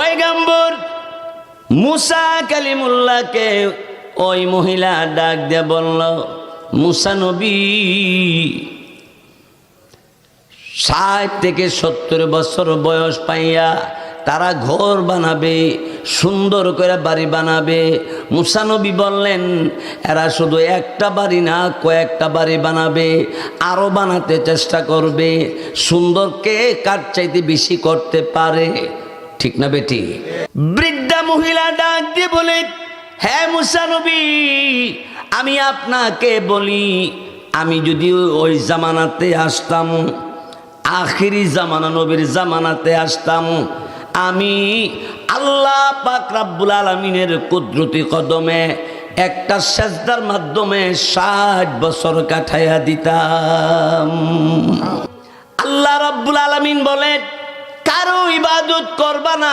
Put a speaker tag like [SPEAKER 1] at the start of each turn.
[SPEAKER 1] পয়গম্বর মুসা কালিমুল্লাহকে ওই মহিলা ডাক দিয়ে বলল, মুসা নবী 60 থেকে 70 বছর বয়স পাইয়া তারা ঘর বানাবে, সুন্দর করে বাড়ি বানাবে। মুসা নবী বললেন, এরা শুধু একটা বাড়ি না, কয়েকটা বাড়ি বানাবে, আরো বানাতে চেষ্টা করবে। সুন্দর কে কার চাইতে বেশি করতে পারে, ঠিক না বেটি? বৃদ্ধা মহিলা ডাক দিয়ে বলে, হ্যাঁ মুসা নবী, আমি আপনাকে বলি, আমি যদি ওই জামানাতে আসতাম, আখিরি জামানা নবীর জামানাতে আসতাম, আমি আল্লাহ পাক রব্বুল আলামিনের কুদরতি কদমে একটা সেজদার মাধ্যমে 60 বছর কাটাইয়া দিতাম। আল্লাহ রব্বুল আলামিন বলেন, কারো ইবাদত করবা না,